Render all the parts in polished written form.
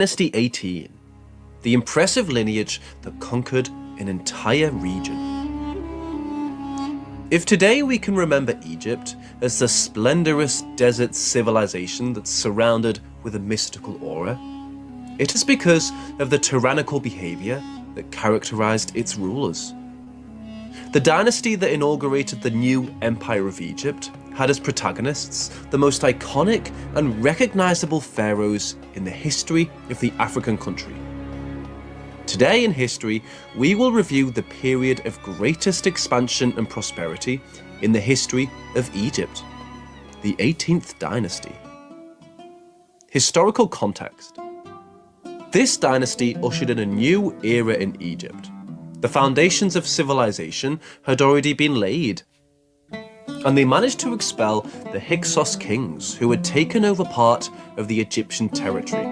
Dynasty 18, the impressive lineage that conquered an entire region. If today we can remember Egypt as the splendorous desert civilization that's surrounded with a mystical aura, it is because of the tyrannical behaviour that characterised its rulers. The dynasty that inaugurated the new Empire of Egypt had as protagonists the most iconic and recognisable pharaohs in the history of the African country. Today in history, we will review the period of greatest expansion and prosperity in the history of Egypt, the 18th dynasty. Historical context. This dynasty ushered in a new era in Egypt. The foundations of civilization had already been laid, and they managed to expel the Hyksos kings who had taken over part of the Egyptian territory.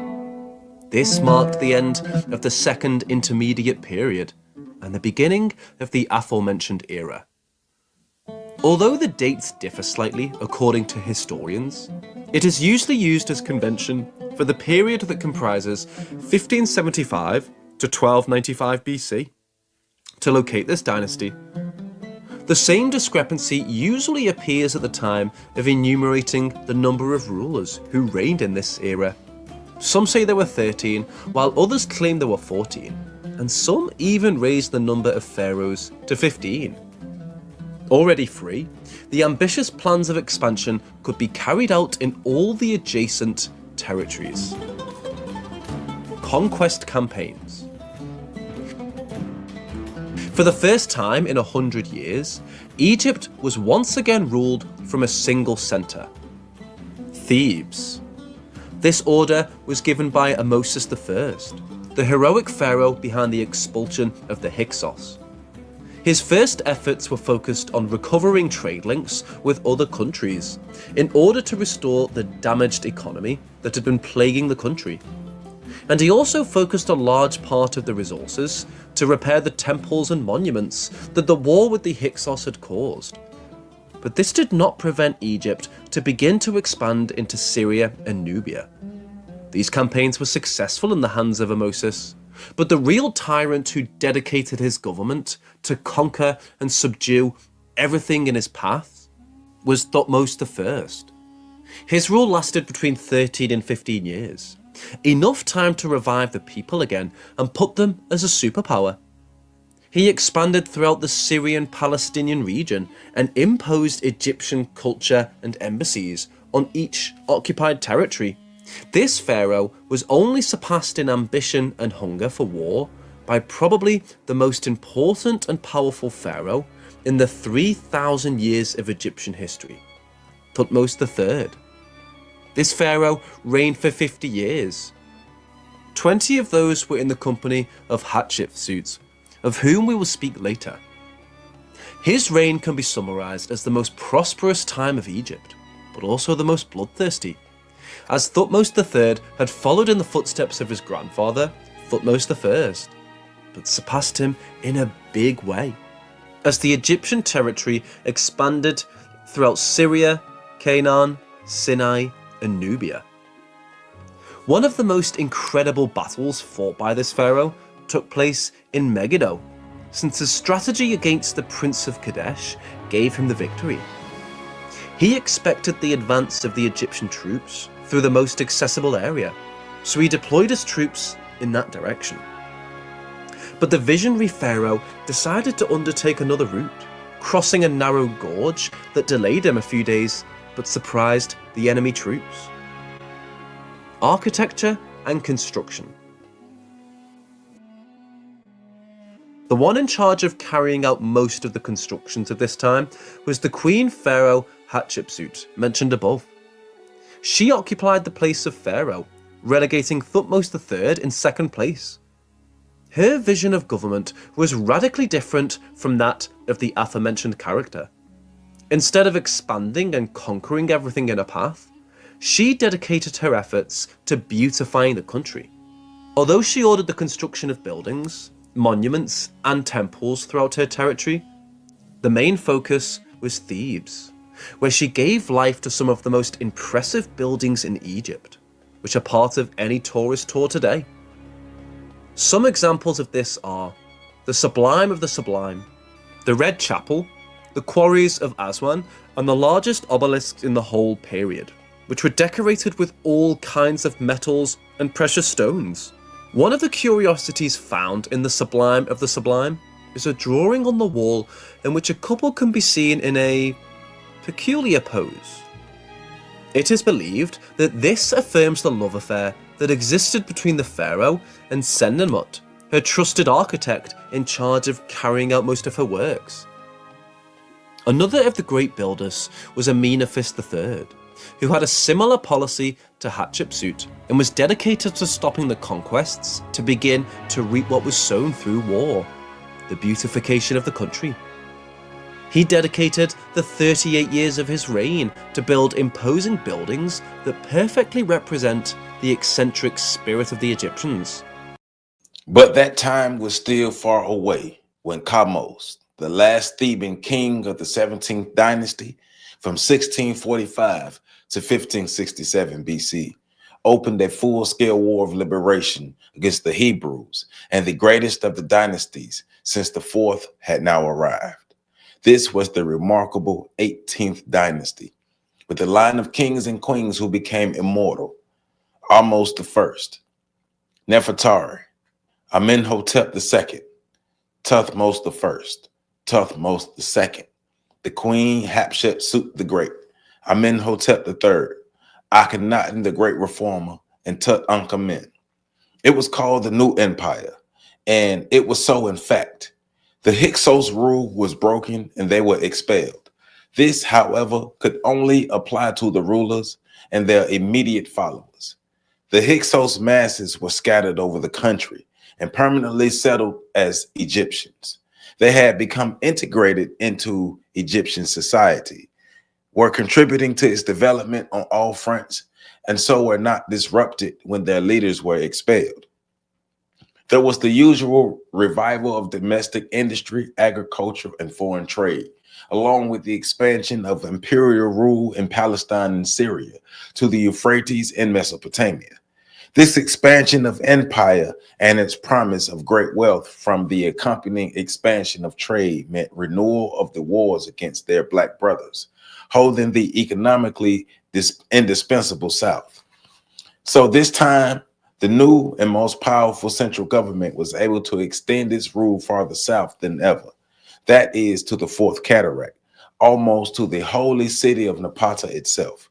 This marked the end of the Second Intermediate Period and the beginning of the aforementioned era. Although the dates differ slightly according to historians, it is usually used as convention for the period that comprises 1575 to 1295 BC. To locate this dynasty, the same discrepancy usually appears at the time of enumerating the number of rulers who reigned in this era. Some say there were 13, while others claim there were 14, and some even raised the number of pharaohs to 15. Already free, the ambitious plans of expansion could be carried out in all the adjacent territories. Conquest campaigns. For the first time in 100 years, Egypt was once again ruled from a single centre, Thebes. This order was given by Ahmosis I, the heroic pharaoh behind the expulsion of the Hyksos. His first efforts were focused on recovering trade links with other countries in order to restore the damaged economy that had been plaguing the country. And he also focused a large part of the resources to repair the temples and monuments that the war with the Hyksos had caused. But this did not prevent Egypt to begin to expand into Syria and Nubia. These campaigns were successful in the hands of Ahmosis, but the real tyrant who dedicated his government to conquer and subdue everything in his path was Thutmose I. His rule lasted between 13 and 15 years. Enough time to revive the people again and put them as a superpower. He expanded throughout the Syrian-Palestinian region and imposed Egyptian culture and embassies on each occupied territory. This pharaoh was only surpassed in ambition and hunger for war by probably the most important and powerful pharaoh in the 3,000 years of Egyptian history, Thutmose III. This pharaoh reigned for 50 years. 20 of those were in the company of Hatshepsut, of whom we will speak later. His reign can be summarised as the most prosperous time of Egypt, but also the most bloodthirsty, as Thutmose III had followed in the footsteps of his grandfather, Thutmose I, but surpassed him in a big way, as the Egyptian territory expanded throughout Syria, Canaan, Sinai, and Nubia. One of the most incredible battles fought by this pharaoh took place in Megiddo, since his strategy against the Prince of Kadesh gave him the victory. He expected the advance of the Egyptian troops through the most accessible area, so he deployed his troops in that direction. But the visionary pharaoh decided to undertake another route, crossing a narrow gorge that delayed him a few days but surprised the enemy troops. Architecture and construction. The one in charge of carrying out most of the constructions of this time was the Queen Pharaoh Hatshepsut, mentioned above. She occupied the place of Pharaoh, relegating Thutmose III in second place. Her vision of government was radically different from that of the aforementioned character. Instead of expanding and conquering everything in her path, she dedicated her efforts to beautifying the country. Although she ordered the construction of buildings, monuments, and temples throughout her territory, the main focus was Thebes, where she gave life to some of the most impressive buildings in Egypt, which are part of any tourist tour today. Some examples of this are the Sublime of the Sublime, the Red Chapel, the Quarries of Aswan, and the largest obelisks in the whole period, which were decorated with all kinds of metals and precious stones. One of the curiosities found in the Sublime of the Sublime is a drawing on the wall in which a couple can be seen in a peculiar pose. It is believed that this affirms the love affair that existed between the pharaoh and Senenmut, her trusted architect in charge of carrying out most of her works. Another of the great builders was Amenephis III, who had a similar policy to Hatshepsut and was dedicated to stopping the conquests to begin to reap what was sown through war, the beautification of the country. He dedicated the 38 years of his reign to build imposing buildings that perfectly represent the eccentric spirit of the Egyptians. But that time was still far away when Kamose, the last Theban king of the 17th dynasty from 1645 to 1567 BC, opened a full-scale war of liberation against the Hebrews and the greatest of the dynasties since the fourth had now arrived. This was the remarkable 18th dynasty, with a line of kings and queens who became immortal. Ahmose the First, Nefertari, Amenhotep II, Tuthmose the First, Tuthmose the Second, the Queen Hatshepsut the Great, Amenhotep III, Akhenaten the Great Reformer, and Tutankhamen. It was called the New Empire, and it was so in fact. The Hyksos rule was broken and they were expelled. This, however, could only apply to the rulers and their immediate followers. The Hyksos masses were scattered over the country and permanently settled as Egyptians. They had become integrated into Egyptian society, were contributing to its development on all fronts, and so were not disrupted when their leaders were expelled. There was the usual revival of domestic industry, agriculture, and foreign trade, along with the expansion of imperial rule in Palestine and Syria to the Euphrates in Mesopotamia. This expansion of empire and its promise of great wealth from the accompanying expansion of trade meant renewal of the wars against their black brothers, holding the economically indispensable South. So this time, the new and most powerful central government was able to extend its rule farther south than ever. That is to the Fourth Cataract, almost to the holy city of Napata itself.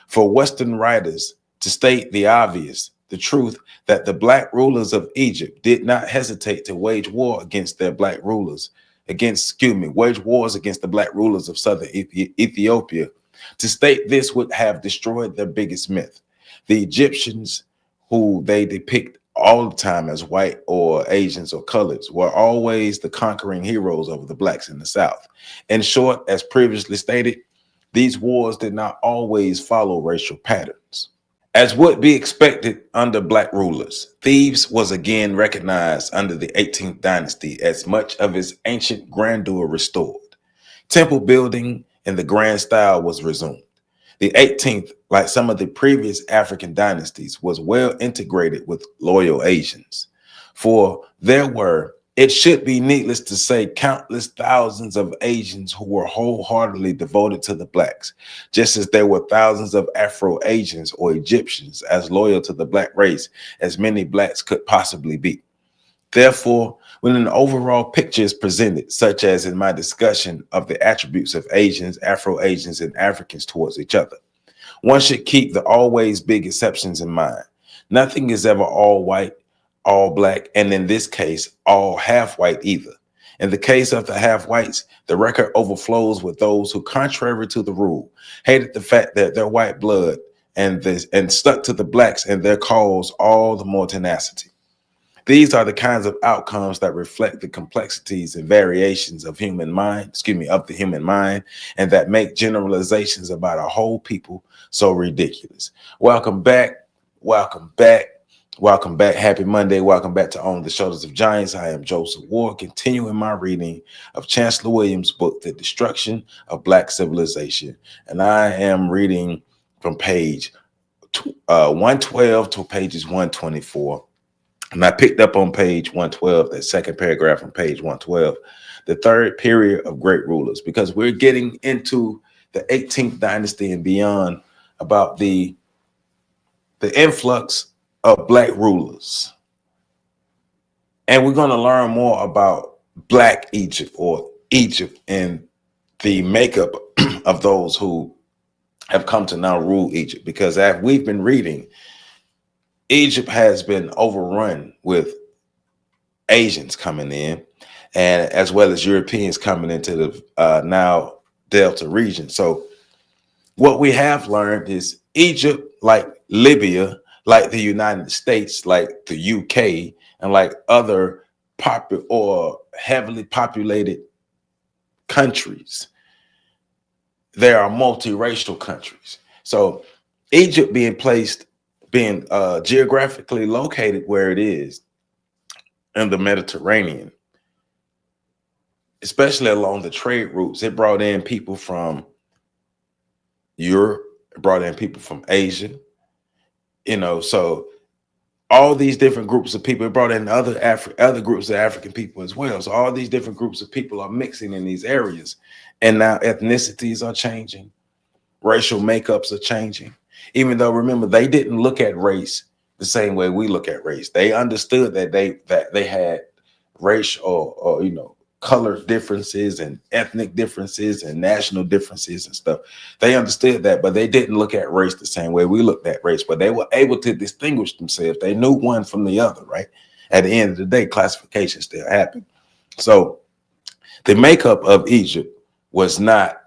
For Western writers to state the obvious, the truth that the black rulers of Egypt did not hesitate to wage war against their black rulers, wage wars against the black rulers of southern Ethiopia. To state this would have destroyed their biggest myth. The Egyptians, who they depict all the time as white or Asians or coloreds, were always the conquering heroes over the blacks in the South. In short, as previously stated, these wars did not always follow racial patterns. As would be expected under black rulers, Thebes was again recognized under the 18th dynasty as much of its ancient grandeur restored. Temple building in the grand style was resumed. The 18th, like some of the previous African dynasties, was well integrated with loyal Asians. For there were, it should be needless to say, countless thousands of Asians who were wholeheartedly devoted to the blacks, just as there were thousands of Afro-Asians or Egyptians as loyal to the black race as many blacks could possibly be. Therefore, when an overall picture is presented, such as in my discussion of the attributes of Asians, Afro-Asians, and Africans towards each other, one should keep the always big exceptions in mind. Nothing is ever all white, all black, and in this case, all half white either. In the case of the half whites, the record overflows with those who, contrary to the rule, hated the fact that their white blood and stuck to the blacks and their cause all the more tenacity. These are the kinds of outcomes that reflect the complexities and variations of the human mind, and that make generalizations about a whole people so ridiculous. Welcome back. Welcome back. Welcome back. Happy Monday. Welcome back to On the Shoulders of Giants. I am Joseph Ward, continuing my reading of Chancellor Williams' book, The Destruction of Black Civilization. And I am reading from page 112 to pages 124. And I picked up on page 112, that second paragraph on page 112, the third period of great rulers, because we're getting into the 18th dynasty and beyond about the influx of Black rulers. And we're going to learn more about Black Egypt, or Egypt, and the makeup of those who have come to now rule Egypt. Because as we've been reading, Egypt has been overrun with Asians coming in, and as well as Europeans coming into the now Delta region. So what we have learned is Egypt, like Libya, like the United States, like the UK, and like other popular or heavily populated countries, there are multiracial countries. So Egypt being geographically located where it is in the Mediterranean, especially along the trade routes, it brought in people from Europe, it brought in people from Asia, so all these different groups of people, it brought in other groups of African people as well. So all these different groups of people are mixing in these areas. And now ethnicities are changing, racial makeups are changing. Even though, remember, they didn't look at race the same way we look at race. They understood that they had race or color differences and ethnic differences and national differences and stuff. They understood that, but they didn't look at race the same way we looked at race. But they were able to distinguish themselves. They knew one from the other, right? At the end of the day, classification still happened. So the makeup of Egypt was not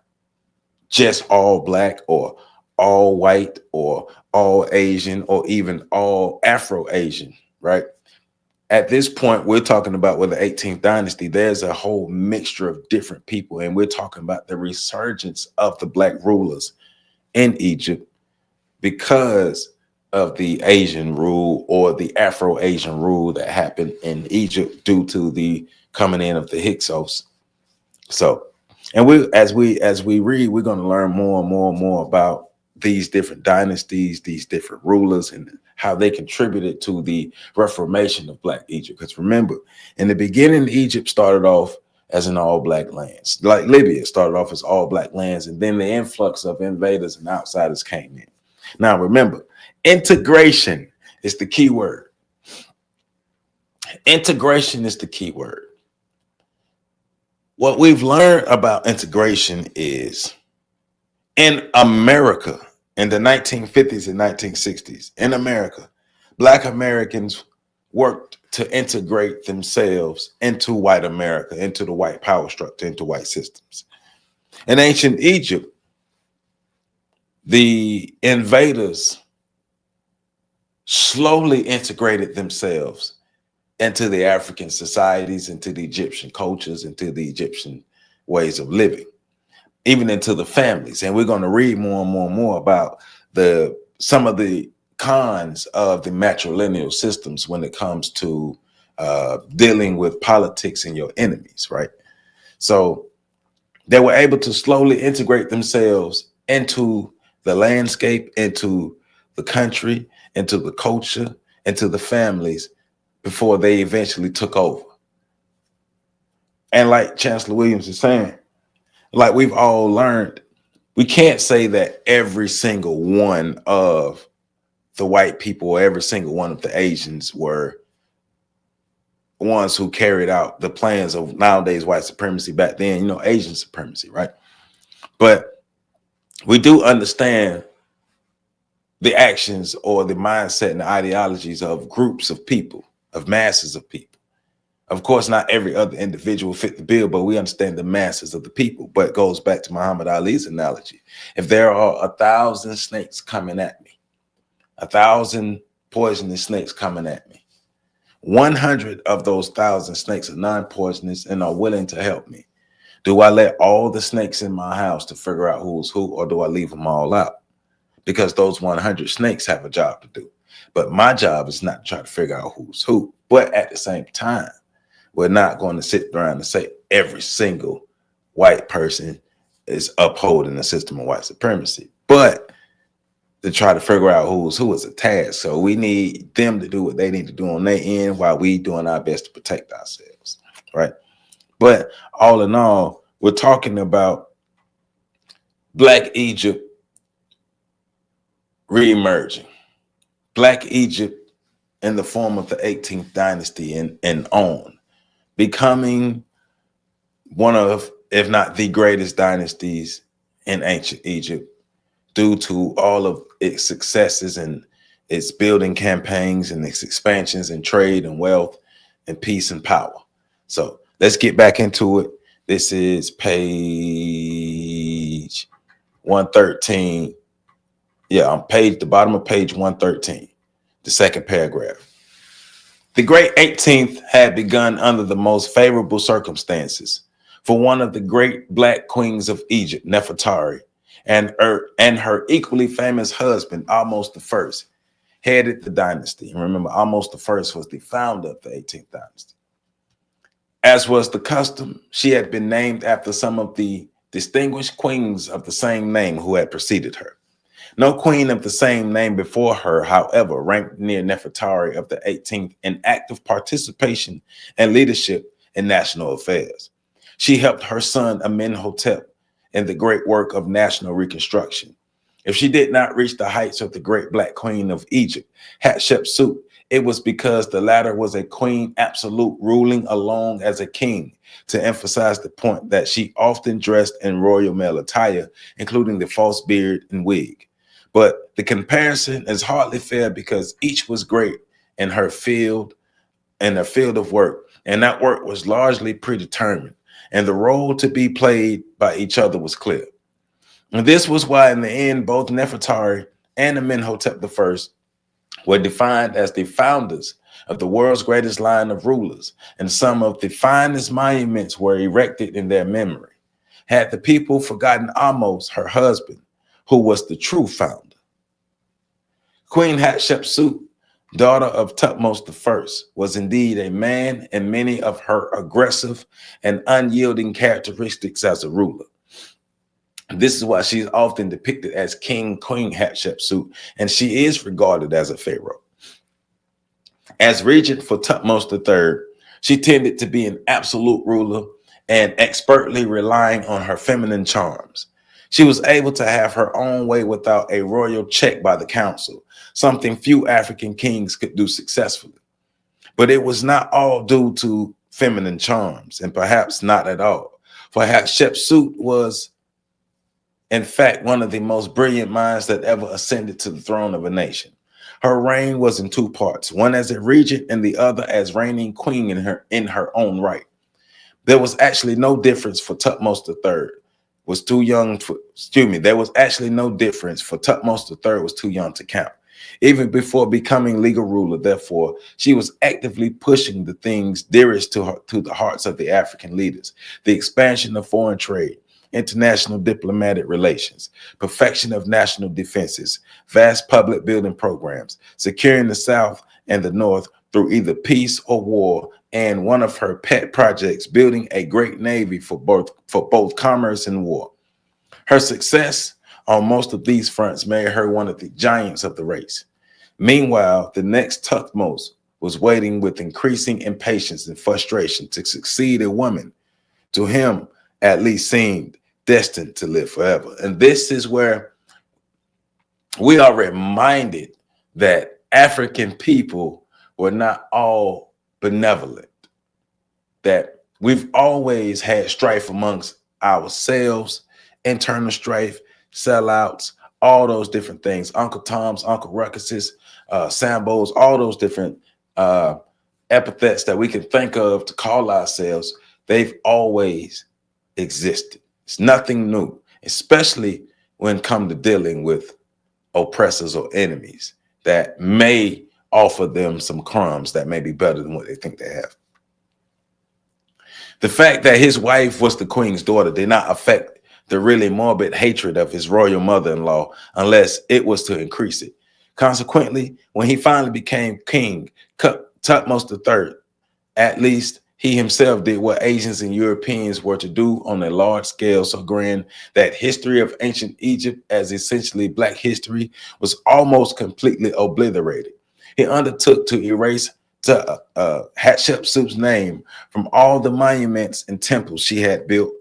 just all Black or all white or all Asian or even all Afro-Asian, right? At this point, we're talking about with the 18th dynasty, there's a whole mixture of different people. And we're talking about the resurgence of the Black rulers in Egypt because of the Asian rule or the Afro-Asian rule that happened in Egypt due to the coming in of the Hyksos. So, and as we read, we're going to learn more and more and more about these different dynasties, these different rulers, and how they contributed to the reformation of Black Egypt. Because remember, in the beginning, Egypt started off as an all Black lands. Like Libya started off as all Black lands, and then the influx of invaders and outsiders came in. Now, remember, integration is the key word. Integration is the key word. What we've learned about integration is in America, in the 1950s and 1960s, in America, Black Americans worked to integrate themselves into white America, into the white power structure, into white systems. In ancient Egypt, the invaders slowly integrated themselves into the African societies, into the Egyptian cultures, into the Egyptian ways of living, even into the families. And we're going to read more and more and more about some of the cons of the matrilineal systems when it comes to dealing with politics and your enemies, right? So they were able to slowly integrate themselves into the landscape, into the country, into the culture, into the families before they eventually took over. And like Chancellor Williams is saying, like we've all learned, we can't say that every single one of the white people or every single one of the Asians were ones who carried out the plans of nowadays white supremacy. Back then, Asian supremacy, right? But we do understand the actions or the mindset and the ideologies of groups of people, of masses of people. Of course, not every other individual fit the bill, but we understand the masses of the people. But it goes back to Muhammad Ali's analogy. If there are 1,000 snakes coming at me, 1,000 poisonous snakes coming at me, 100 of those 1,000 snakes are non-poisonous and are willing to help me. Do I let all the snakes in my house to figure out who's who, or do I leave them all out? Because those 100 snakes have a job to do. But my job is not to try to figure out who's who. But at the same time, we're not going to sit around and say every single white person is upholding the system of white supremacy. But to try to figure out who's who is a task. So we need them to do what they need to do on their end while we doing our best to protect ourselves, right? But all in all, we're talking about Black Egypt reemerging. Black Egypt in the form of the 18th dynasty and on, becoming one of, if not the greatest dynasties in ancient Egypt, due to all of its successes and its building campaigns and its expansions in trade and wealth and peace and power. So let's get back into it. This is page 113. Yeah, on the bottom of page 113, the second paragraph. The great 18th had begun under the most favorable circumstances for one of the great Black queens of Egypt, Nefertari, and her equally famous husband, Ahmose I, headed the dynasty. And remember, Ahmose I was the founder of the 18th dynasty. As was the custom, she had been named after some of the distinguished queens of the same name who had preceded her. No queen of the same name before her, however, ranked near Nefertari of the 18th in active participation and leadership in national affairs. She helped her son Amenhotep in the great work of national reconstruction. If she did not reach the heights of the great Black queen of Egypt, Hatshepsut, it was because the latter was a queen absolute, ruling alone as a king, to emphasize the point that she often dressed in royal male attire, including the false beard and wig. But the comparison is hardly fair because each was great in her field of work, and that work was largely predetermined, and the role to be played by each other was clear. And this was why, in the end, both Nefertari and Amenhotep I were defined as the founders of the world's greatest line of rulers, and some of the finest monuments were erected in their memory. Had the people forgotten Ahmose, her husband, who was the true founder? Queen Hatshepsut, daughter of Thutmose I, was indeed a man in many of her aggressive and unyielding characteristics as a ruler. This is why she's often depicted as Queen Hatshepsut, and she is regarded as a pharaoh. As regent for Thutmose III, she tended to be an absolute ruler and expertly relying on her feminine charms. She was able to have her own way without a royal check by the council, something few African kings could do successfully. But it was not all due to feminine charms, and perhaps not at all. For Hatshepsut was, in fact, one of the most brilliant minds that ever ascended to the throne of a nation. Her reign was in two parts, one as a regent and the other as reigning queen in her own right. There was actually no difference for Thutmose III was too young for, there was actually no difference, for Thutmose III was too young to count. Even before becoming legal ruler, therefore, she was actively pushing the things dearest to the hearts of the African leaders: the expansion of foreign trade, international diplomatic relations, perfection of national defenses, vast public building programs, securing the South and the North through either peace or war, and one of her pet projects, building a great navy for both commerce and war. Her success on most of these fronts made her one of the giants of the race. Meanwhile, the next Thutmose was waiting with increasing impatience and frustration to succeed a woman to him at least seemed destined to live forever. And this is where we are reminded that African people were not all benevolent, that we've always had strife amongst ourselves, internal strife, sellouts, all those different things. Uncle Toms, Uncle Ruckuses, Sambos, all those different epithets that we can think of to call ourselves, they've always existed. It's nothing new, especially when it comes to dealing with oppressors or enemies that may offer them some crumbs that may be better than what they think they have. The fact that his wife was the queen's daughter did not affect the really morbid hatred of his royal mother-in-law, unless it was to increase it. Consequently, when he finally became king, Thutmose III, at least He himself did what Asians and Europeans were to do on a large scale, so grand that history of ancient Egypt, as essentially Black history, was almost completely obliterated. He undertook to erase Hatshepsut's name from all the monuments and temples she had built,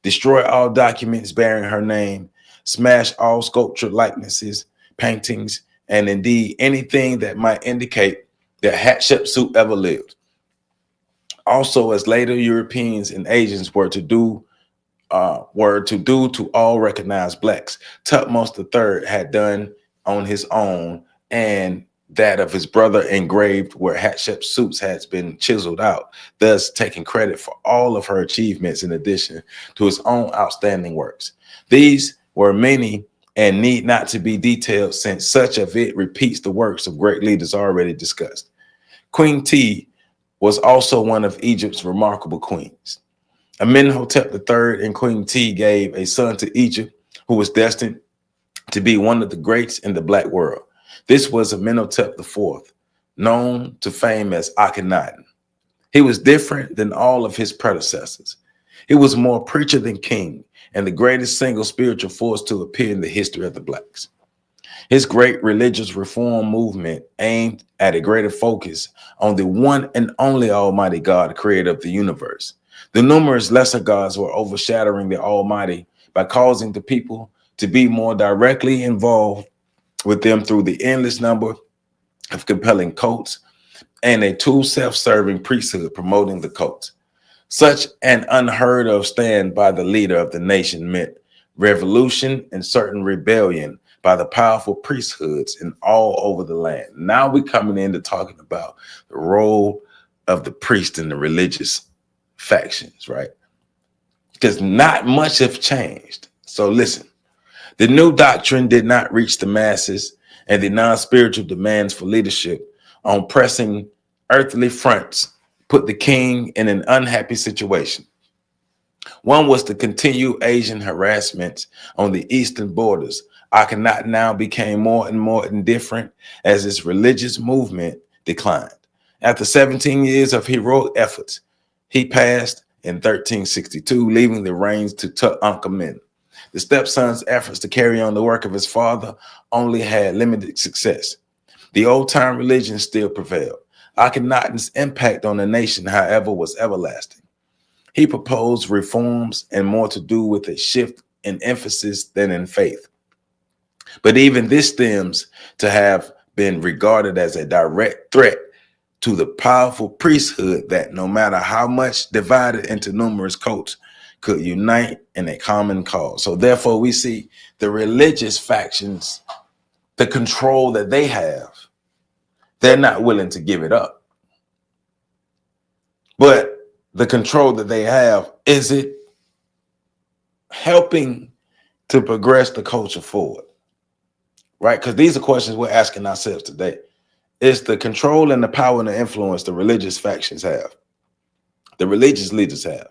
destroy all documents bearing her name, smash all sculptured likenesses, paintings, and indeed anything that might indicate that Hatshepsut ever lived. Also, as later Europeans and Asians were to do to all recognized Blacks, Tutmosis III had done on his own, and that of his brother engraved where Hatshepsut's has been chiseled out, thus taking credit for all of her achievements in addition to his own outstanding works. These were many and need not to be detailed, since such of it repeats the works of great leaders already discussed. Queen T was also one of Egypt's remarkable queens. Amenhotep III and Queen T gave a son to Egypt who was destined to be one of the greats in the Black world. This was Amenhotep IV, known to fame as Akhenaten. He was different than all of his predecessors. He was more preacher than king, and the greatest single spiritual force to appear in the history of the Blacks. His great religious reform movement aimed at a greater focus on the one and only Almighty God, creator of the universe. The numerous lesser gods were overshadowing the Almighty by causing the people to be more directly involved with them through the endless number of compelling cults and a too self-serving priesthood promoting the cults. Such an unheard of stand by the leader of the nation meant revolution and certain rebellion by the powerful priesthoods in all over the land. Now we're coming into talking about the role of the priest in the religious factions, right? Because not much have changed. So listen, the new doctrine did not reach the masses, and the non-spiritual demands for leadership on pressing earthly fronts put the king in an unhappy situation. One was to continue Asian harassment on the eastern borders. Akhenaten now became more and more indifferent as his religious movement declined. After 17 years of heroic efforts, he passed in 1362, leaving the reins to Tutankhamun. The stepson's efforts to carry on the work of his father only had limited success. The old-time religion still prevailed. Akhenaten's impact on the nation, however, was everlasting. He proposed reforms and more to do with a shift in emphasis than in faith. But even this stems to have been regarded as a direct threat to the powerful priesthood that, no matter how much divided into numerous cults, could unite in a common cause. So therefore, we see the religious factions, the control that they have, they're not willing to give it up. But the control that they have, is it helping to progress the culture forward? Right? Because these are questions we're asking ourselves today. Is the control and the power and the influence the religious factions have, the religious leaders have,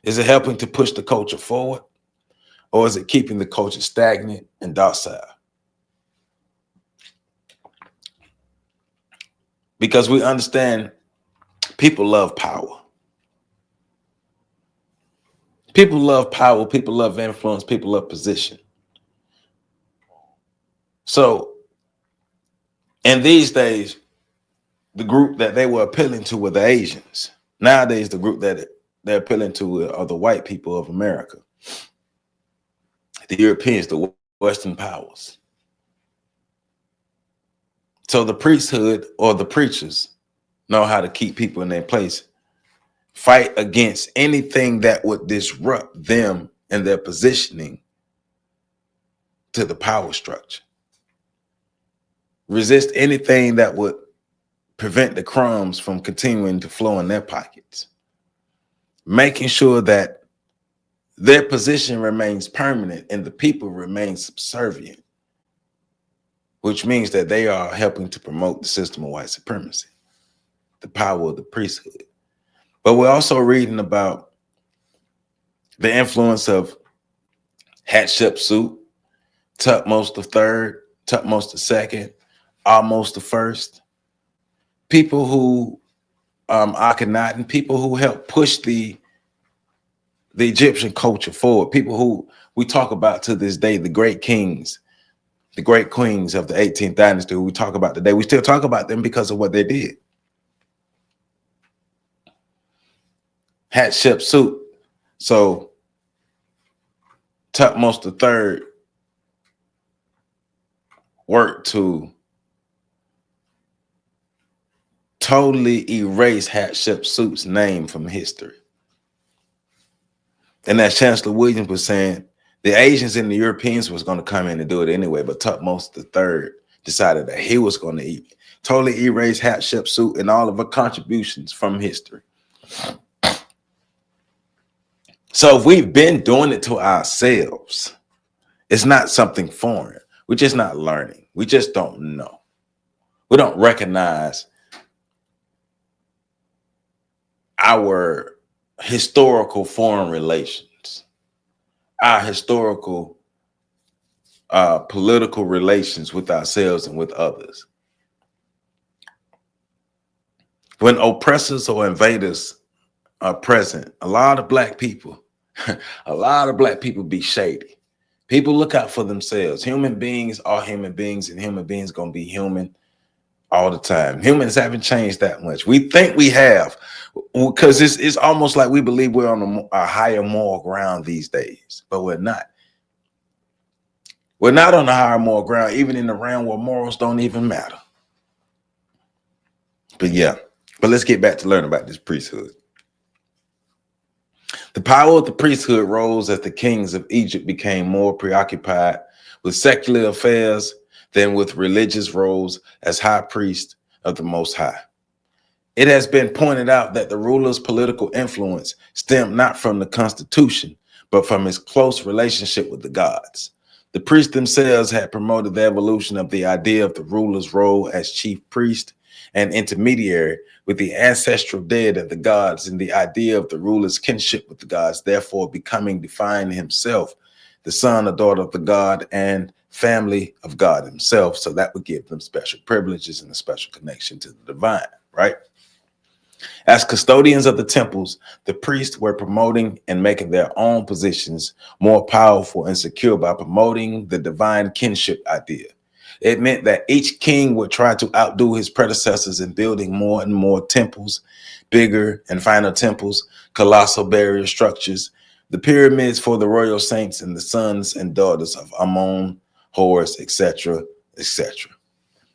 is it helping to push the culture forward, or is it keeping the culture stagnant and docile? Because we understand people love power. People love power, people love influence, people love position. So in these days, the group that they were appealing to were the Asians. Nowadays, the group that they're appealing to are the white people of America, the Europeans, the Western powers. So the priesthood or the preachers know how to keep people in their place, fight against anything that would disrupt them and their positioning to the power structure. Resist anything that would prevent the crumbs from continuing to flow in their pockets. Making sure that their position remains permanent and the people remain subservient, which means that they are helping to promote the system of white supremacy, the power of the priesthood. But we're also reading about the influence of Hatshepsut, Tutmosis III, Tutmosis II, Ahmose the First, people who Akhenaten, people who helped push the Egyptian culture forward, people who we talk about to this day, the great kings, the great queens of the 18th dynasty, who we talk about today. We still talk about them because of what they did. Hatshepsut. So Tutmosis III worked to totally erase Hatshepsut's name from history. And as Chancellor Williams was saying, the Asians and the Europeans was going to come in and do it anyway, but Tutmosis III decided that he was going to totally erase Hatshepsut and all of her contributions from history. So if we've been doing it to ourselves, it's not something foreign. We're just not learning. We just don't know. We don't recognize our historical foreign relations, our historical political relations with ourselves and with others. When oppressors or invaders are present, a lot of black people be shady. People look out for themselves. Human beings are human beings, and human beings gonna be human all the time. Humans haven't changed that much. We think we have, because it's almost like we believe we're on a higher moral ground these days, but we're not. We're not on a higher moral ground, even in the realm where morals don't even matter. But yeah, but let's get back to learning about this priesthood. The power of the priesthood rose as the kings of Egypt became more preoccupied with secular affairs than with religious roles as high priest of the Most High. It has been pointed out that the ruler's political influence stemmed not from the constitution, but from his close relationship with the gods. The priests themselves had promoted the evolution of the idea of the ruler's role as chief priest and intermediary with the ancestral dead of the gods, and the idea of the ruler's kinship with the gods, therefore becoming defined himself, the son or daughter of the god and family of God himself. So that would give them special privileges and a special connection to the divine, right? As custodians of the temples, the priests were promoting and making their own positions more powerful and secure by promoting the divine kinship idea. It meant that each king would try to outdo his predecessors in building more and more temples, bigger and finer temples, colossal barrier structures, the pyramids for the royal saints and the sons and daughters of Ammon, Horus, etc., etc.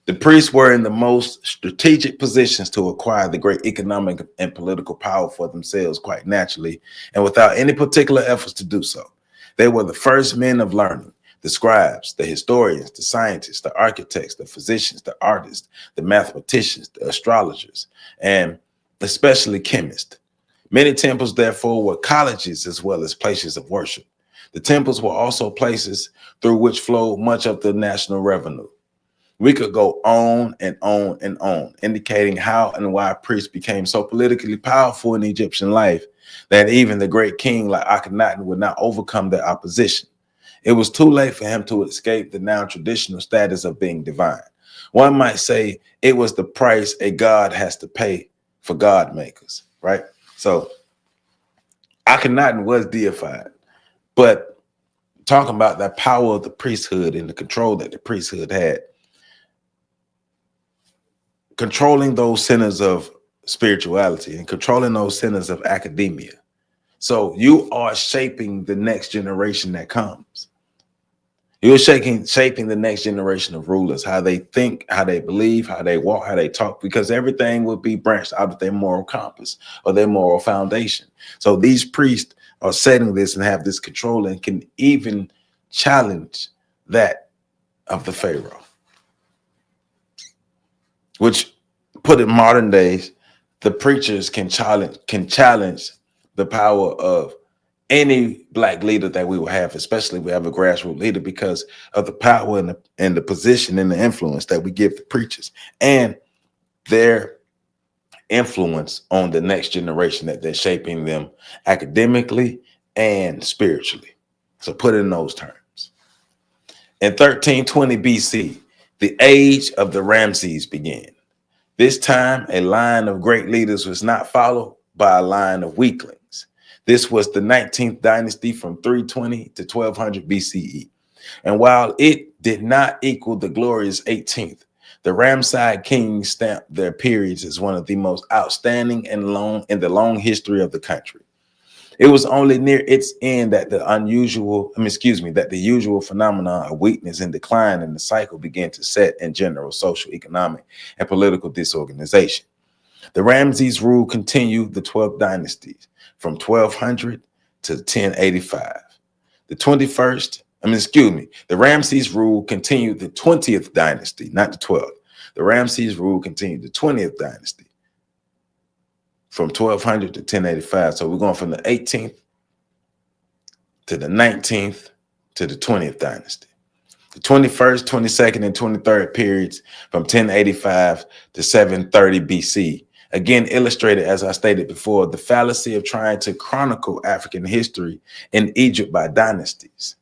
The priests were in the most strategic positions to acquire the great economic and political power for themselves quite naturally and without any particular efforts to do so. They were the first men of learning, the scribes, the historians, the scientists, the architects, the physicians, the artists, the mathematicians, the astrologers, and especially chemists. Many temples, therefore, were colleges as well as places of worship. The temples were also places through which flowed much of the national revenue. We could go on and on and on, indicating how and why priests became so politically powerful in Egyptian life that even the great king like Akhenaten would not overcome their opposition. It was too late for him to escape the now traditional status of being divine. One might say it was the price a god has to pay for god makers, right? So Akhenaten was deified, but talking about the power of the priesthood and the control that the priesthood had, controlling those centers of spirituality and controlling those centers of academia. So you are shaping the next generation that comes. You're shaping the next generation of rulers, how they think, how they believe, how they walk, how they talk, because everything will be branched out of their moral compass or their moral foundation. So these priests are setting this and have this control and can even challenge that of the Pharaoh. Which, put in modern days, the preachers can challenge the power of any black leader that we will have, especially if we have a grassroots leader, because of the power and the position and the influence that we give the preachers and their influence on the next generation that they're shaping them academically and spiritually. So put it in those terms. In 1320 BC, the age of the Ramses began. This time, a line of great leaders was not followed by a line of weaklings. This was the 19th dynasty from 320 to 1200 BCE. And while it did not equal the glorious 18th, the Ramesside kings stamped their periods as one of the most outstanding and long in the long history of the country. It was only near its end that the usual phenomenon of weakness and decline in the cycle began to set in general social, economic, and political disorganization. The Ramses rule continued the 12th dynasties from 1200 to 1085. The Ramses rule continued the 20th dynasty, not the 12th. The Ramses rule continued the 20th dynasty from 1200 to 1085. So we're going from the 18th to the 19th to the 20th dynasty. The 21st, 22nd, and 23rd periods from 1085 to 730 BC. Again, illustrated, as I stated before, the fallacy of trying to chronicle African history in Egypt by dynasties.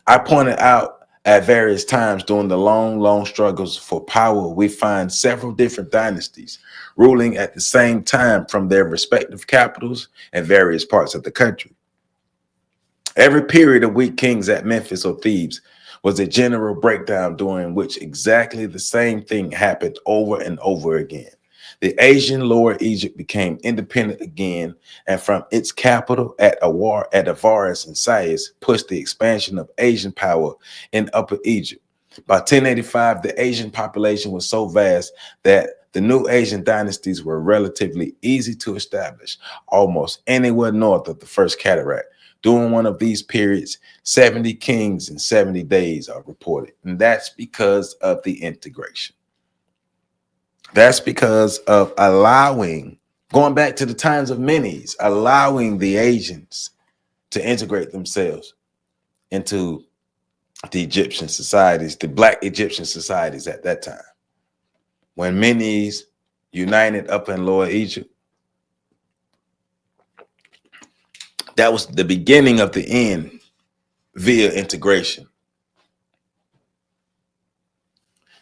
I pointed out at various times during the long struggles for power, we find several different dynasties ruling at the same time from their respective capitals and various parts of the country. Every period of weak kings at Memphis or Thebes was a general breakdown during which exactly the same thing happened over and over again. The Asian Lower Egypt became independent again, and from its capital at Avaris and Sais pushed the expansion of Asian power in Upper Egypt. By 1085, the Asian population was so vast that the new Asian dynasties were relatively easy to establish almost anywhere north of the First Cataract. During one of these periods, 70 kings in 70 days are reported, and that's because of the integration. That's because of going back to the times of Menes, allowing the Asians to integrate themselves into the Egyptian societies, the Black Egyptian societies at that time. When Menes united Upper and Lower Egypt, that was the beginning of the end via integration.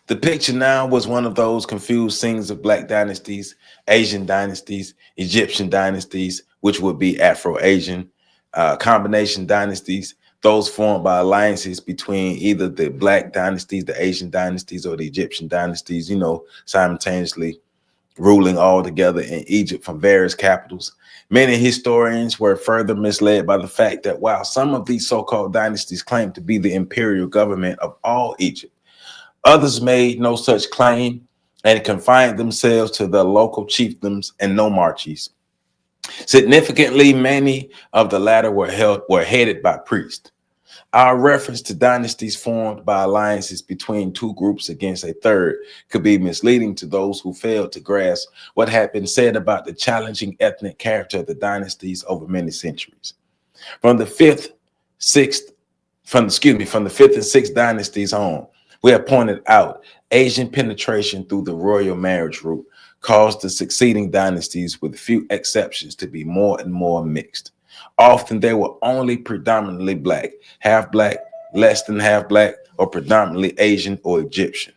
The picture now was one of those confused scenes of Black dynasties, Asian dynasties, Egyptian dynasties, which would be Afro-Asian, combination dynasties, those formed by alliances between either the Black dynasties, the Asian dynasties, or the Egyptian dynasties, simultaneously ruling all together in Egypt from various capitals. Many historians were further misled by the fact that while some of these so-called dynasties claimed to be the imperial government of all Egypt, others made no such claim and confined themselves to their local chiefdoms and nomarchies. Significantly, many of the latter were headed by priests. Our reference to dynasties formed by alliances between two groups against a third could be misleading to those who failed to grasp what had been said about the challenging ethnic character of the dynasties over many centuries. From the fifth and sixth dynasties on, we have pointed out Asian penetration through the royal marriage route caused the succeeding dynasties, with few exceptions, to be more and more mixed. Often they were only predominantly Black, half Black, less than half Black, or predominantly Asian or Egyptian.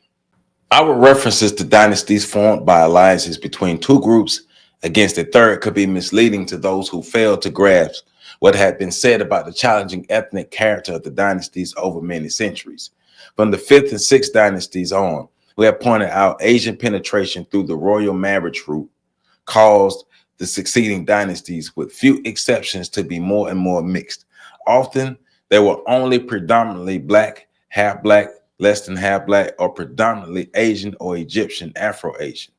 Our references to dynasties formed by alliances between two groups against a third could be misleading to those who failed to grasp what had been said about the challenging ethnic character of the dynasties over many centuries. From the fifth and sixth dynasties on, we have pointed out Asian penetration through the royal marriage route caused the succeeding dynasties, with few exceptions, to be more and more mixed. Often they were only predominantly Black, half Black, less than half Black, or predominantly Asian or Egyptian, Afro-Asian.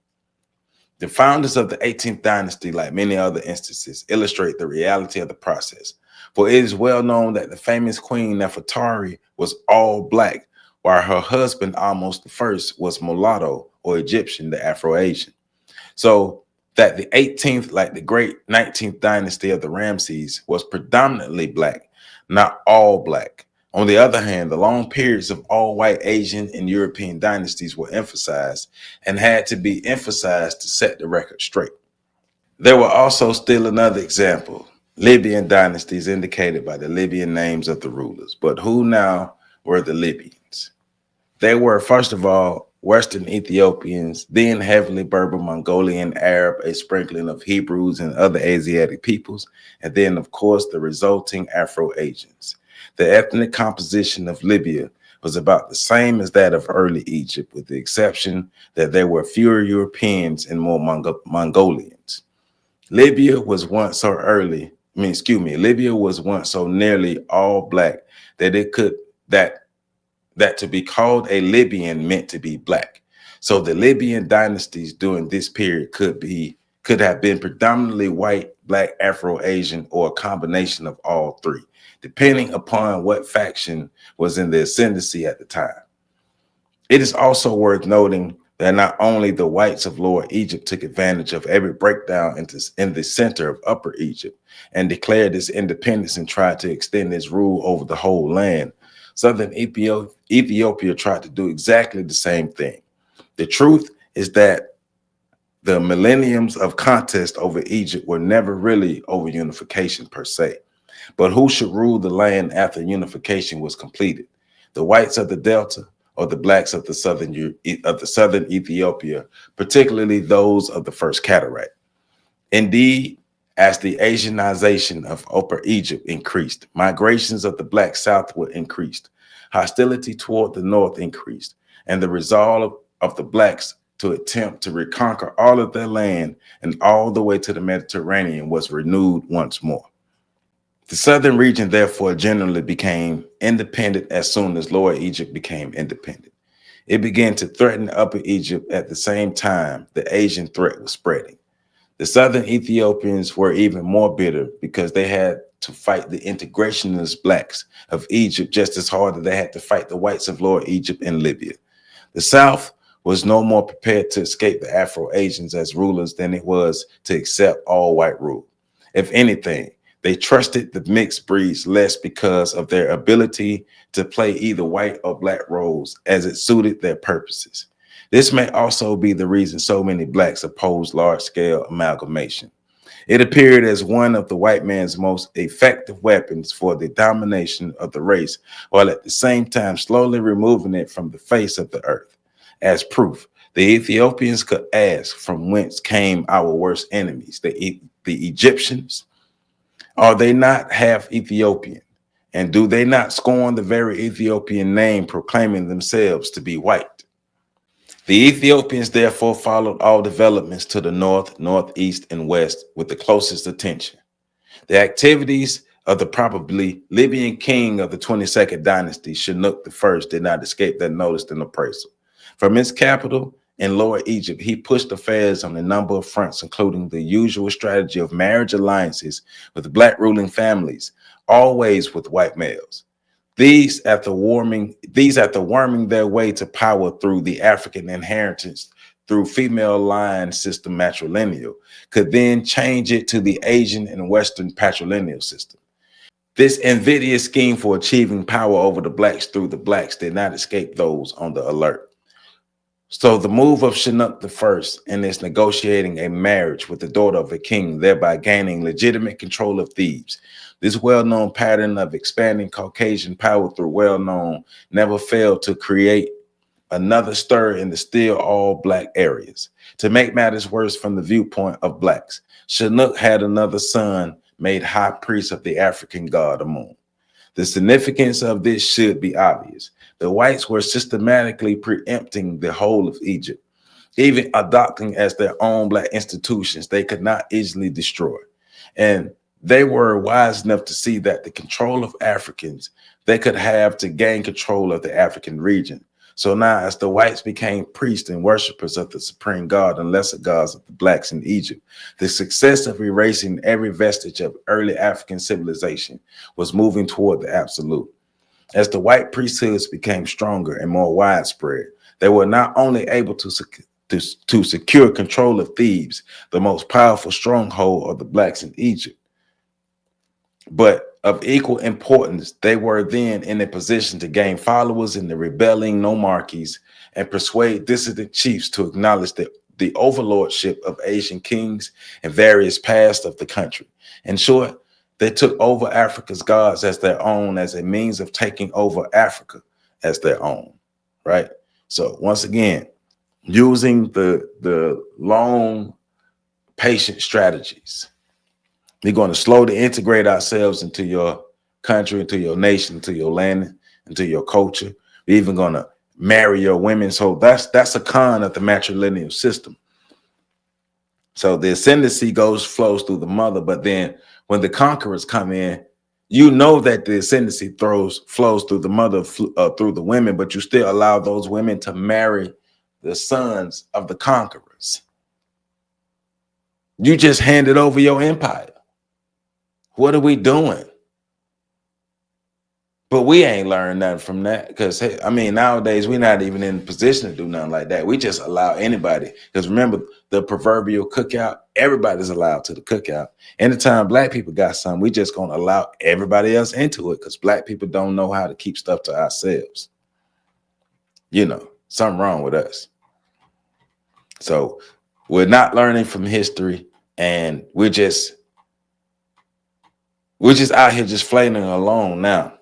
The founders of the 18th dynasty, like many other instances, illustrate the reality of the process. For it is well known that the famous Queen Nefertari was all Black, while her husband, Ahmose I, was mulatto or Egyptian, the Afro-Asian. So that the 18th, like the great 19th dynasty of the Ramses, was predominantly Black, not all Black. On the other hand, the long periods of all white Asian and European dynasties were emphasized and had to be emphasized to set the record straight. There were also still another example, Libyan dynasties indicated by the Libyan names of the rulers. But who now were the Libyans? They were, first of all, Western Ethiopians, then heavily Berber, Mongolian, Arab, a sprinkling of Hebrews and other Asiatic peoples, and then, of course, the resulting Afro-Asians. The ethnic composition of Libya was about the same as that of early Egypt, with the exception that there were fewer Europeans and more Mongolians. Libya was once so Libya was once so nearly all black that it could that to be called a Libyan meant to be black. So the Libyan dynasties during this period could have been predominantly white, black, Afro-Asian, or a combination of all three, depending upon what faction was in the ascendancy at the time. It is also worth noting that not only the whites of Lower Egypt took advantage of every breakdown in the center of Upper Egypt and declared its independence and tried to extend its rule over the whole land, Southern Ethiopia tried to do exactly the same thing. The truth is that the millenniums of contest over Egypt were never really over unification per se, but who should rule the land after unification was completed? The whites of the Delta or the blacks of the southern Ethiopia, particularly those of the First Cataract? Indeed, as the Asianization of Upper Egypt increased, migrations of the black southward increased, hostility toward the north increased, and the resolve of the blacks to attempt to reconquer all of their land and all the way to the Mediterranean was renewed once more. The southern region, therefore, generally became independent as soon as Lower Egypt became independent. It began to threaten Upper Egypt at the same time the Asian threat was spreading. The southern Ethiopians were even more bitter because they had to fight the integrationist blacks of Egypt just as hard as they had to fight the whites of Lower Egypt and Libya. The South was no more prepared to escape the Afro-Asians as rulers than it was to accept all white rule. If anything, they trusted the mixed breeds less because of their ability to play either white or black roles as it suited their purposes. This may also be the reason so many blacks opposed large-scale amalgamation. It appeared as one of the white man's most effective weapons for the domination of the race, while at the same time slowly removing it from the face of the earth. As proof, the Ethiopians could ask, from whence came our worst enemies, the Egyptians? Are they not half Ethiopian? And do they not scorn the very Ethiopian name, proclaiming themselves to be white? The Ethiopians therefore followed all developments to the north, northeast, and west with the closest attention. The activities of the probably Libyan king of the 22nd dynasty, Shinuk I, did not escape their notice and appraisal. From his capital in Lower Egypt, he pushed affairs on a number of fronts, including the usual strategy of marriage alliances with black ruling families, always with white males. These after worming their way to power through the African inheritance through female line system matrilineal, could then change it to the Asian and Western patrilineal system. This invidious scheme for achieving power over the blacks through the blacks did not escape those on the alert. So the move of Shinuk I in its negotiating a marriage with the daughter of a king, thereby gaining legitimate control of Thebes. This well-known pattern of expanding Caucasian power through well-known never failed to create another stir in the still all-black areas. To make matters worse from the viewpoint of blacks, Shinuk had another son made high priest of the African god Amun. The significance of this should be obvious. The whites were systematically preempting the whole of Egypt, even adopting as their own black institutions they could not easily destroy. And they were wise enough to see that the control of Africans they could have to gain control of the African region. So now, as the whites became priests and worshipers of the supreme god and lesser gods of the blacks in Egypt, the success of erasing every vestige of early African civilization was moving toward the absolute. As the white priesthoods became stronger and more widespread, they were not only able to secure control of Thebes, the most powerful stronghold of the blacks in Egypt, but of equal importance, they were then in a position to gain followers in the rebelling nomarchies and persuade dissident chiefs to acknowledge the overlordship of Asian kings and various past of the country. In short, they took over Africa's gods as their own as a means of taking over Africa as their own, right? So once again, using the long, patient strategies. We're going to slowly integrate ourselves into your country, into your nation, into your land, into your culture. We're even going to marry your women. So that's a con of the matrilineal system. So the ascendancy flows through the mother, but then when the conquerors come in, you know that the ascendancy flows through the mother, through the women, but you still allow those women to marry the sons of the conquerors. You just handed over your empire. What are we doing? But we ain't learned nothing from that, because I mean, nowadays we're not even in a position to do nothing like that. We just allow anybody, because remember the proverbial cookout, everybody's allowed to the cookout. Anytime black people got something, we just gonna allow everybody else into it, because black people don't know how to keep stuff to ourselves. You know, something wrong with us. So we're not learning from history, and we're just out here just flailing alone now.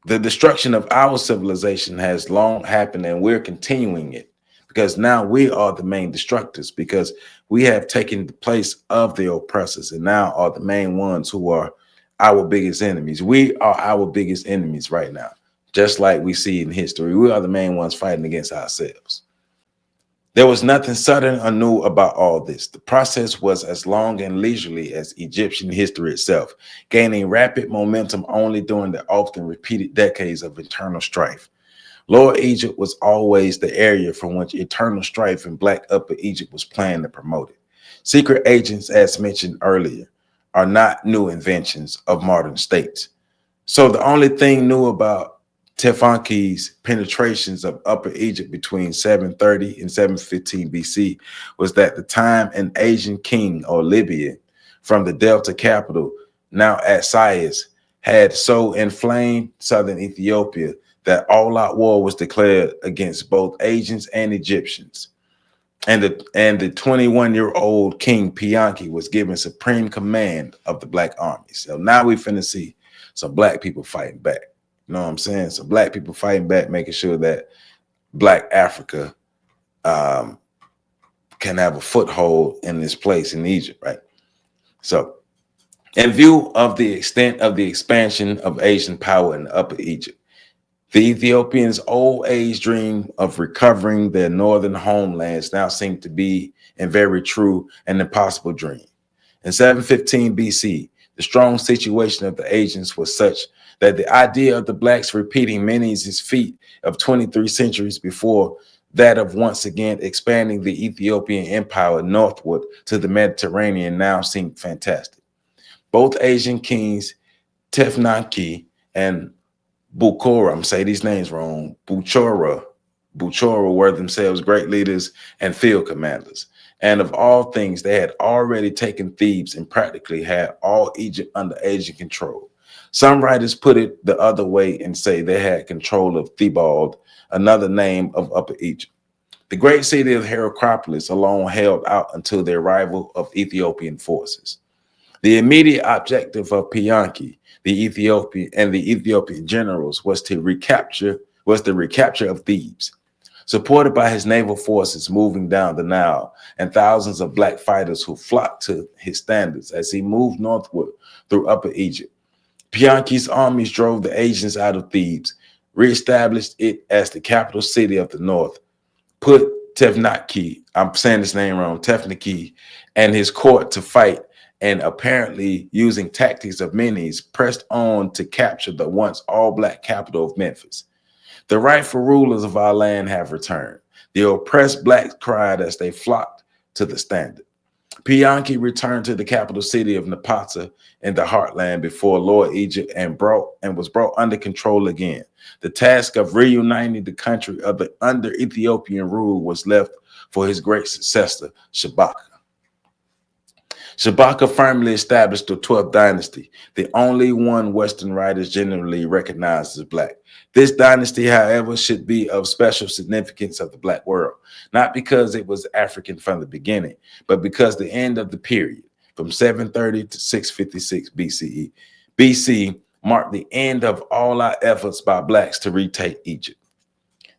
The destruction of our civilization has long happened, and we're continuing it, because now we are the main destructors, because we have taken the place of the oppressors and now are the main ones who are our biggest enemies. We are our biggest enemies right now, just like we see in history. We are the main ones fighting against ourselves. There was nothing sudden or new about all this. The process was as long and leisurely as Egyptian history itself, gaining rapid momentum only during the often repeated decades of internal strife. Lower Egypt was always the area from which eternal strife in Black Upper Egypt was planned and promoted. Secret agents, as mentioned earlier, are not new inventions of modern states. So the only thing new about Tefanki's penetrations of Upper Egypt between 730 and 715 BC was that the time an Asian king or Libyan from the Delta capital, now at Sais, had so inflamed southern Ethiopia that all-out war was declared against both Asians and Egyptians. And the 21-year-old King Pianki was given supreme command of the Black army. So now we finna see some Black people fighting back. You know what I'm saying? So Black people fighting back, making sure that Black Africa can have a foothold in this place in Egypt, right? So in view of the extent of the expansion of Asian power in Upper Egypt, the Ethiopians' old age dream of recovering their northern homelands now seemed to be a very true and impossible dream. In 715 BC, the strong situation of the Asians was such that the idea of the Blacks repeating Menes' feat of 23 centuries before, that of once again expanding the Ethiopian empire northward to the Mediterranean, now seemed fantastic. Both Asian kings, Tefnaki and Buchora, I'm saying these names wrong, Buchora were themselves great leaders and field commanders. And of all things, they had already taken Thebes and practically had all Egypt under Asian control. Some writers put it the other way and say they had control of Thebaid, another name of Upper Egypt. The great city of Heracropolis alone held out until the arrival of Ethiopian forces. The immediate objective of Pianki, the Ethiopian generals, was the recapture of Thebes. Supported by his naval forces moving down the Nile and thousands of Black fighters who flocked to his standards as he moved northward through Upper Egypt, Pianki's armies drove the Asians out of Thebes, reestablished it as the capital city of the north, put Tefnaki, I'm saying his name wrong, Tefnaki, and his court to fight, and apparently using tactics of Menes, pressed on to capture the once all-Black capital of Memphis. The rightful rulers of our land have returned. The oppressed Blacks cried as they flocked to the standard. Pianki returned to the capital city of Napata in the heartland before Lower Egypt and was brought under control again. The task of reuniting the country under Ethiopian rule was left for his great successor, Shabaka. Shabaka firmly established the 12th dynasty, the only one Western writers generally recognize as Black. This dynasty, however, should be of special significance of the Black world, not because it was African from the beginning, but because the end of the period, from 730 to 656 BC, marked the end of all our efforts by Blacks to retake Egypt.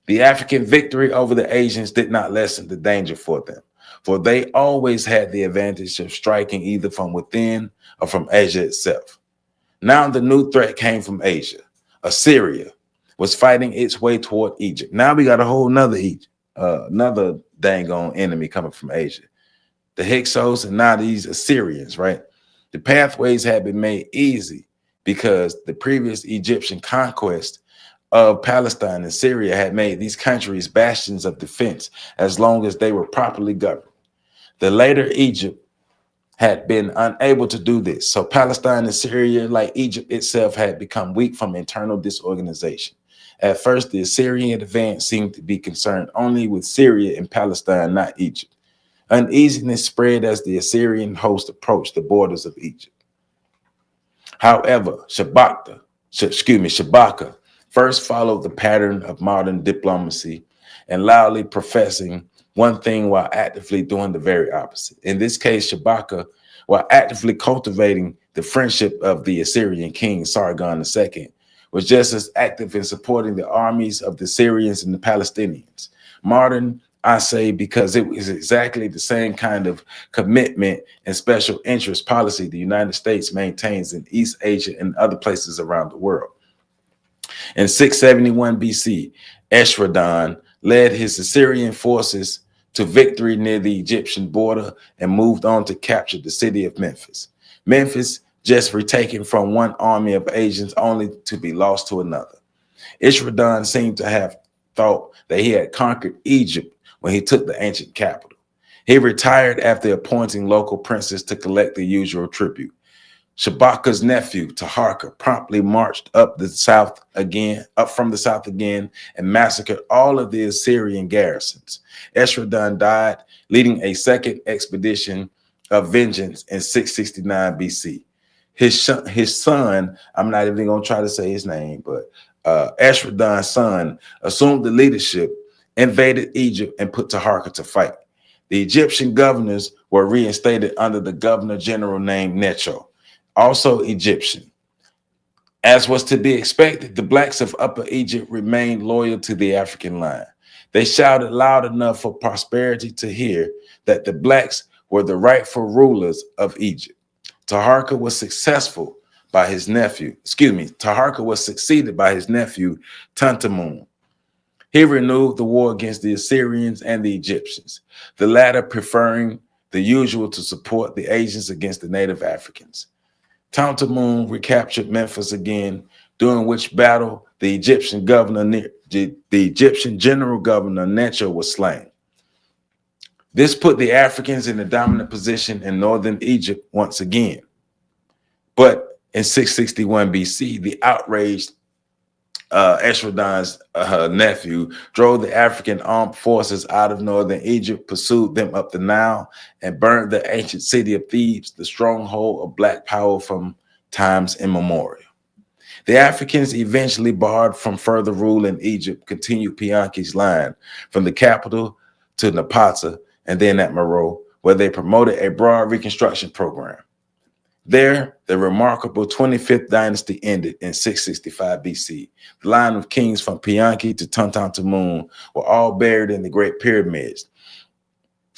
The African victory over the Asians did not lessen the danger for them, for they always had the advantage of striking either from within or from Asia itself. Now the new threat came from Asia. Assyria was fighting its way toward Egypt. Now we got a whole nother Egypt, another dang on enemy coming from Asia. The Hyksos and now these Assyrians, right? The pathways had been made easy because the previous Egyptian conquest of Palestine and Syria had made these countries bastions of defense as long as they were properly governed. The later Egypt had been unable to do this. So Palestine and Syria, like Egypt itself, had become weak from internal disorganization. At first, the Assyrian advance seemed to be concerned only with Syria and Palestine, not Egypt. Uneasiness spread as the Assyrian host approached the borders of Egypt. However, Shabaka first followed the pattern of modern diplomacy and loudly professing one thing while actively doing the very opposite. In this case, Shabaka, while actively cultivating the friendship of the Assyrian king Sargon II, was just as active in supporting the armies of the Syrians and the Palestinians. Modern, I say, because it was exactly the same kind of commitment and special interest policy the United States maintains in East Asia and other places around the world. In 671 BC, Esarhaddon led his Assyrian forces to victory near the Egyptian border and moved on to capture the city of Memphis. Memphis just retaken from one army of Asians only to be lost to another. Esarhaddon seemed to have thought that he had conquered Egypt when he took the ancient capital. He retired after appointing local princes to collect the usual tribute. Shabaka's nephew, Taharka, promptly marched up from the south again, and massacred all of the Assyrian garrisons. Esarhaddon died, leading a second expedition of vengeance in 669 BC. His son, I'm not even going to try to say his name, but Esarhaddon's son assumed the leadership, invaded Egypt, and put Taharka to fight. The Egyptian governors were reinstated under the governor general named Necho, also Egyptian. As was to be expected, the blacks of Upper Egypt remained loyal to the African line. They shouted loud enough for prosperity to hear that the blacks were the rightful rulers of Egypt. Taharka was succeeded by his nephew, Tutankhamun. He renewed the war against the Assyrians and the Egyptians, the latter preferring the usual to support the Asians against the native Africans. Tutankhamun recaptured Memphis again, during which battle the Egyptian general governor Necho was slain. This put the Africans in a dominant position in northern Egypt once again. But in 661 BC, the outraged Esarhaddon's nephew drove the African armed forces out of northern Egypt, pursued them up the Nile, and burned the ancient city of Thebes, the stronghold of black power from times immemorial. The Africans, eventually barred from further rule in Egypt, continued Pianki's line from the capital to Napata and then at Meroe, where they promoted a broad reconstruction program. There, the remarkable 25th dynasty ended in 665 BC. The line of kings from Pianki to Tutankhamun were all buried in the Great Pyramids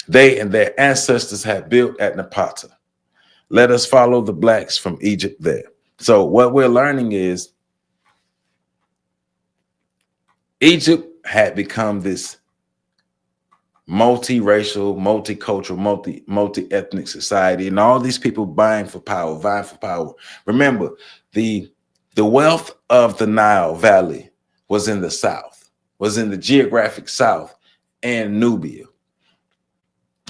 they and their ancestors had built at Napata. Let us follow the blacks from Egypt there. So what we're learning is Egypt had become this multiracial, multicultural, multi-ethnic society, and all these people vying for power. Remember, the wealth of the Nile Valley was in the south, was in the geographic south, and Nubia,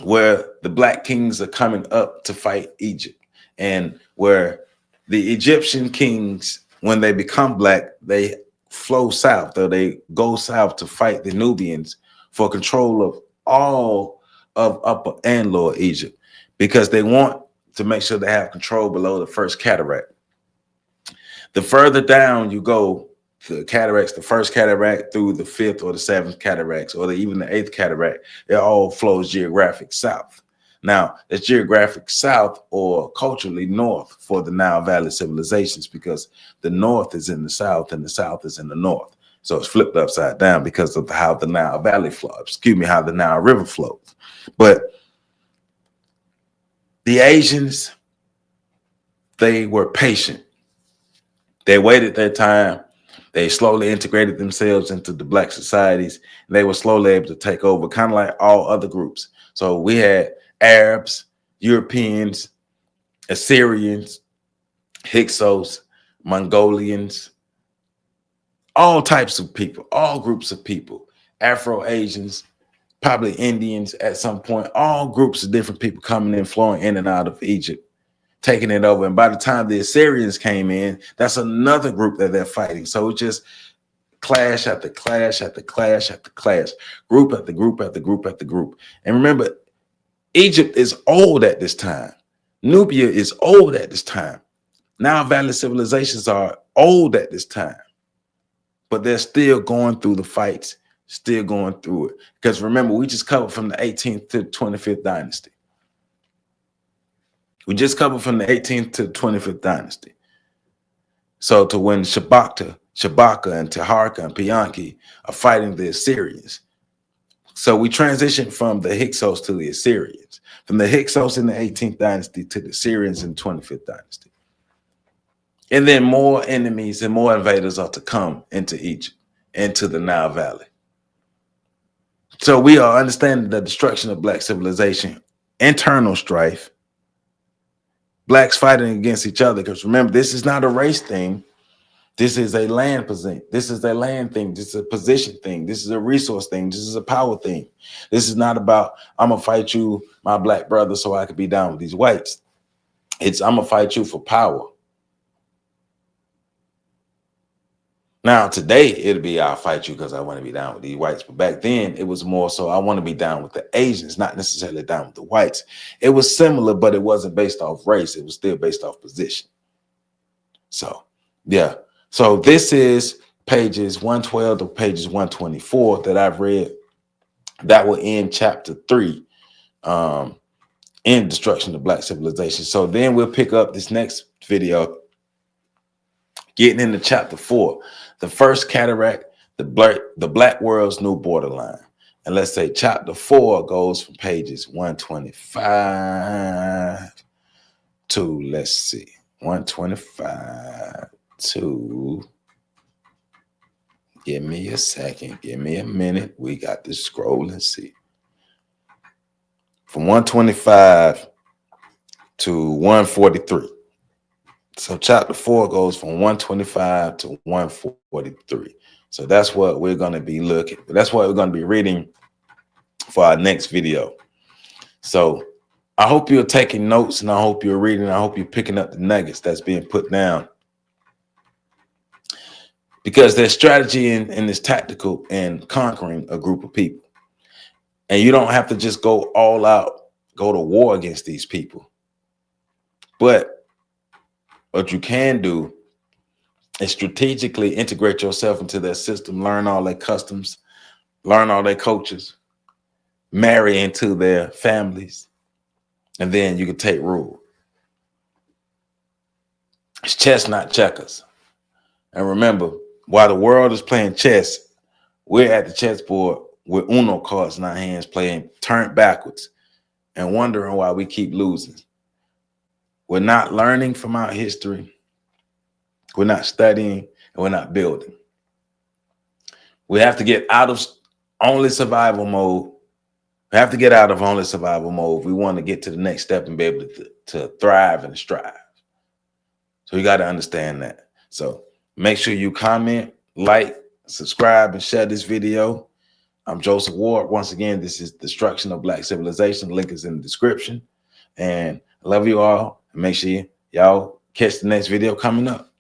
where the black kings are coming up to fight Egypt, and where the Egyptian kings, when they become black, they flow south, or they go south to fight the Nubians for control of all of Upper and Lower Egypt, because they want to make sure they have control below the first cataract. The further down you go, the cataracts, the first cataract through the fifth or the seventh cataracts, or even the eighth cataract, it all flows geographic south. Now, it's geographic south or culturally north for the Nile Valley civilizations, because the north is in the south and the south is in the north. So it's flipped upside down because of how the Nile Valley flows. How the Nile River flows. But the Asians, they were patient. They waited their time. They slowly integrated themselves into the black societies. And they were slowly able to take over, kind of like all other groups. So we had Arabs, Europeans, Assyrians, Hyksos, Mongolians, all types of people, all groups of people, Afro-Asians, probably Indians at some point, all groups of different people coming in, flowing in and out of Egypt, taking it over. And by the time the Assyrians came in, that's another group that they're fighting. So it's just clash after clash after clash after clash, group after group after group after group. And remember, Egypt is old at this time. Nubia is old at this time. Nile Valley civilizations are old at this time. But they're still going through the fights, still going through it. Because remember, we just covered from the 18th to the 25th dynasty. We just covered from the 18th to the 25th dynasty. So to when Shabaka and Taharka and Pianki are fighting the Assyrians. So we transitioned from the Hyksos to the Assyrians, from the Hyksos in the 18th dynasty to the Assyrians in the 25th dynasty. And then more enemies and more invaders are to come into Egypt, into the Nile Valley. So we are understanding the destruction of black civilization, internal strife, blacks fighting against each other. Because remember, this is not a race thing. This is a land position. This is a land thing. This is a position thing. This is a resource thing. This is a power thing. This is not about, I'm going to fight you, my black brother, so I can be down with these whites. It's, I'm going to fight you for power. Now, today, it'll be, I'll fight you because I want to be down with these whites. But back then, it was more so I want to be down with the Asians, not necessarily down with the whites. It was similar, but it wasn't based off race. It was still based off position. So, yeah. So this is pages 112 to pages 124 that I've read. That will end chapter 3 in Destruction of Black Civilization. So then we'll pick up this next video, getting into chapter 4. The first cataract, the black world's new borderline. And let's say chapter 4 goes from pages 125 to, let's see, 125 to, give me a second, give me a minute. We got to scroll and see. From 125 to 143. So chapter 4 goes from 125 to 143. So that's what we're going to be looking. That's what we're going to be reading for our next video. So I hope you're taking notes, and I hope you're reading. I hope you're picking up the nuggets that's being put down. Because there's strategy in this tactical and conquering a group of people. And you don't have to just go all out, go to war against these people. But what you can do is strategically integrate yourself into their system, learn all their customs, learn all their cultures, marry into their families, and then you can take rule. It's chess, not checkers. And remember, while the world is playing chess, we're at the chessboard with Uno cards in our hands, playing turned backwards and wondering why we keep losing. We're not learning from our history. We're not studying, and we're not building. We have to get out of only survival mode. We have to get out of only survival mode if we want to get to the next step and be able to thrive and strive. So you got to understand that. So make sure you comment, like, subscribe, and share this video. I'm Joseph Ward. Once again, this is Destruction of Black Civilization. The link is in the description. And I love you all. Make sure y'all catch the next video coming up.